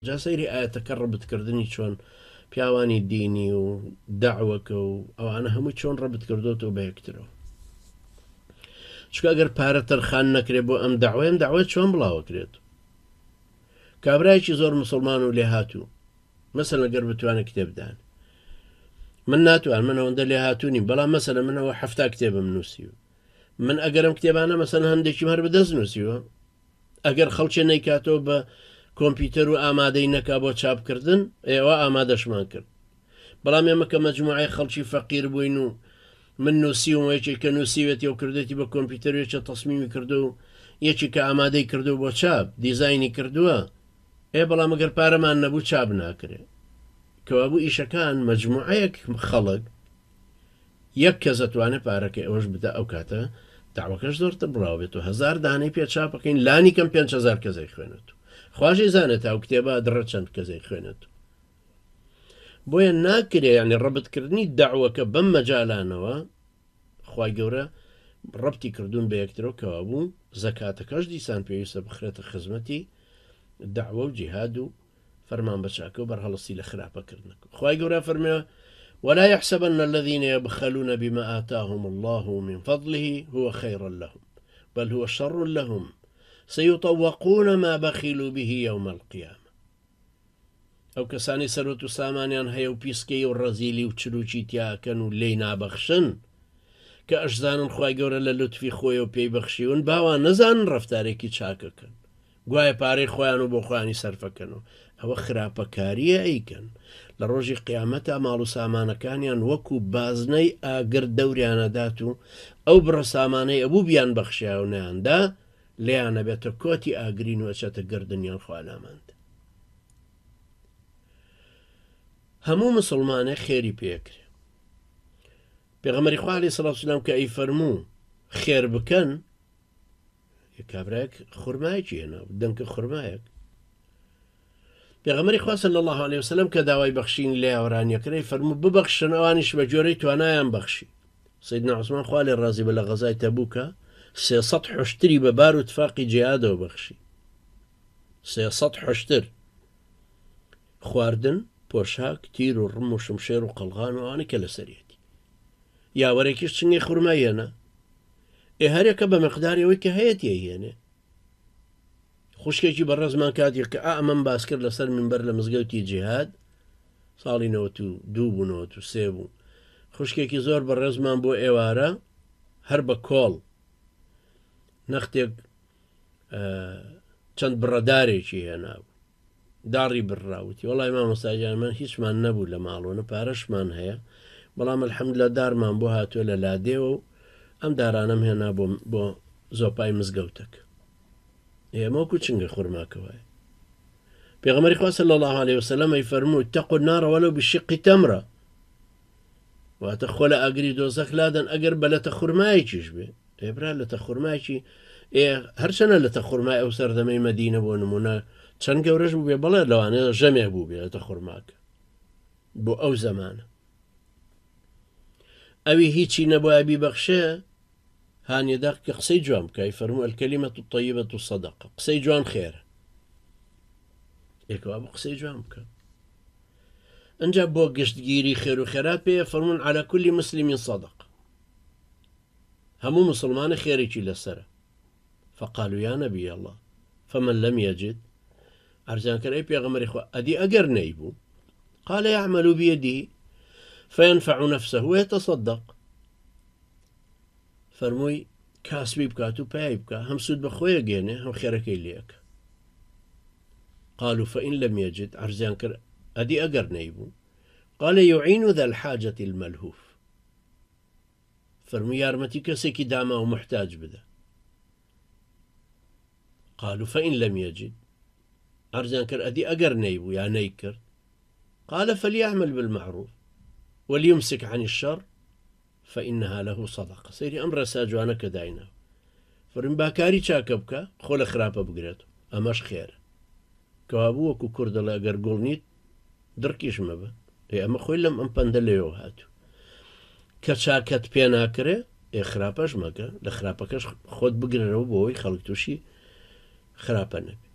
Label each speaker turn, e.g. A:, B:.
A: جا سەیری ئاەتەکە ڕەبتکردنی چۆن پیاوانی دینی و داعوەکە و ئەوانە هەمووی چۆن ڕەبت کردوتەوە بە یەکترەوە. چکە ئەگەر پارە تەرخان نەکرێت بۆ ئەم داوای چۆن بڵاوەکرێت. کابرایکی زۆر مسلمان و لێ هاتوو مەسەلەن ئەگەر بتوانێت کتێبدان من ناتوان من ئەوەندە لێ هاتوونی بەڵام مەسەلەن منەوە 7 کتێبم نووسیوە من ئەگەرم کتێبانە مەسەلەن هەندێکی هەر بەدەست نووسیوە ئەگەر خەڵکێ نەیکاتەوە بە کۆمپیوتەر و ئامادەی نەکا بۆ چاپکردن ئێوە ئامادەشمان کرد بەڵام ئێمە کە مەجموعەی خەڵکی فەقیر بووین و من نووسیوم یەکی کە نووسیوێتی و کردێتی بە کۆمپیوتەرێکە تەسمیمی کردو و یەکی کە ئامادەی کردو بۆ چاپ دیزایانی کردووە بەڵام ئەگەر پارەمان نەبوو چاپ ناکرێت کەوابوو ئیشەکان مەجموعەیەک خەڵک یەک کەس دەتوانێت پارەکە ئەوەش بدە ئەو کاتە داوەکەش زۆرتە بڵاو بێت و 1000 دانەی پێ چاپەکەین لانی کەم 5,000 کەسەی خوێنێت خواشی زانێت ئەو کتێبە درە چەند کەسەی خوێنێت بۆیە ناکرێ ینی ڕەبتکردنی داوەکە بەم مەجالانەوە خوای گەورە ڕەبتی کردوون بە یەکترەوە کەوا بوو زەکاتەکەش دیسان پێویستە بخرێتە خزمەتی داوە و جیهاد و فەرمان بەچاکە و بەرهەڵستی لە خراپەکردنەکە خوای گەورە فەرمێ ولا يحسبن الذين يبخلون بما آتاهم الله من فضله هو خيرا لهم بل هو شر لهم سيطوقون ما بخلوا به يوم القيامة ئەو کەسانی سەرۆت و سامانیان هەیە و پیسکەی و ڕەزیلی و چروکی تیاکەن و لێی نابەخشن کە ئەشزانن خوای گەورە لە لوتفی خۆی و پێی بەخشیون باوان نەزانن ڕەفتارێکی چاکەکەن گوایە پارەی خۆیان و بۆ خۆیانی سەرفەکەنەوە ئەوە خراپەکاریە ئەیکەن لە ڕۆژی قیامەتە ماڵ و سامانەکانیان وەکو بازنەی ئاگر دەوریانەدات و ئەو بڕە سامانەی ئەبوو بیان بەخشیاونیاندا لێیانە بێتە کۆتی ئاگرین و ئەچێتە گردنیان خوالاماند هەموو مسلمانێ خێری پێکرێ پێغەمبەری خوا عەلەیهی سەڵات و سەلام کە ئەی فەرموو خێر بکەن کابراەک خورمایەکی هێنا دەنکە خورمایەک پێغەمبەری خوا صلی الله علیه وسلم کە داوای بەخشین لێ ئەوڕانیەکرێ فەرموو ببەخشن ئەوانیش بە جۆرەی توانایان بەخشی سەیدنا عوسمان خوا لێ ڕازی بە لە غەزای تەبووکە 300 حوشتری بە بار و تفاقی جیهادەوە بەخشی 300 حوشتر خواردن پۆشاک تیر و ڕم و شمشێر و قەڵغان و ئەوانە کە لەسەرێتی یاوەرێکیش چنگی خورمای هێنا هەرێکە بە مەقدارەوەی کە هەیەتی هێنێ خوشکێکی بەڕێزمان کاتێک کە ئەمەم باس کرد لەسەر منبەر لە مزگەوتی جیهاد ساڵی 92 بوو 93 بوو خوشکێکی زۆر بەڕێزمان بۆ ئێوارە هەر بە کۆڵ نەختێک چەند بڕەدارێکی هێناو داڕی بڕاوتی وەڵای مامۆستاجانمان هیچمان نەبوو لە ماڵۆنە پارەشمان هەیە بەڵام الحەمدوللا دارمان بۆ هاتووە لە لادێوە و ئەم دارانەم هێنا بۆ زۆپای مزگەوتەکە ئێمە وەکو چنگە خورماکەوایە پێغەمبەری خوا صلی الله علیه وسلم ئەی فەرمووی اتقوا النار ولو بشق تمرة واتە خۆ لە ئاگری دۆزەخ لادەن ئەگەر بە لەتە خورمایەکیش بێ ئێبرا لەتە خورمایەکی هەرچەنە لەتە خورمای ئەو سەردەمەی مەدینە بۆ نمونە چەند گەورەش بوو بێ بەڵێ لەوانەیە ژەمێک بوو بێ لەتە خورماکە بۆ ئەو زەمانە ئەوی هیچی نەبووە بیبەخشێ هانیێدا کە قسەی جوان بکە فەرموو الکەلیمەۃ الطەیبەۃ صەدەقە قسەی جوان خێرە ئێکەوا بۆ قسەی جوان بکە ئەنجا بۆ گشتگیری خێر و خێرات پێ فەرموون عەلە کولی مسلم صەدەقە هەموو مسلمانە خێرێکی لەسەرە فقالوا یا نەبی الله فمن لم يجد عرضان کرد ای پێغەمبەری خوا ئەدی ئەگەر نەیبوو قال يعمل بيده فينفع نفسه ويتصدق فەرمووی کاسبی بکات و پای بکە هەم سود بە خۆیە گێنێ هەم خێرەکەی لێکە قالوا فإن لم يجد عرضان کرد ئەدی ئەگەر نەیبوو قال يعين ذا الحاجة الملهوف فەرمووی یارمەتی کەسێکی داما و محتاج بدە قالوا فإن لم يجد عرضان کرد ئەدی ئەگەر نەیبوو یا نەیکرد قال فليعمل بالمعروف وليمسك عن الشر فإنها له صدقة سيري أمر ساجوانا كداينا فرم باكاري چاکە بکە خۆ لە خراپە بگرێت ئەمەش خێر کەوابوو وەکو کوردە لە ئەگەر گوڵ نیت دڕکیش مەبە ئەمە خۆی لەم ئەم پەندە لێەوە هاتوو کە چاکەت پێ ناکرێ خراپەش مەکە لە خراپەکەش خۆت بگرێرەوە بۆ ئەوەی خەڵک تووشی خراپە نەبێ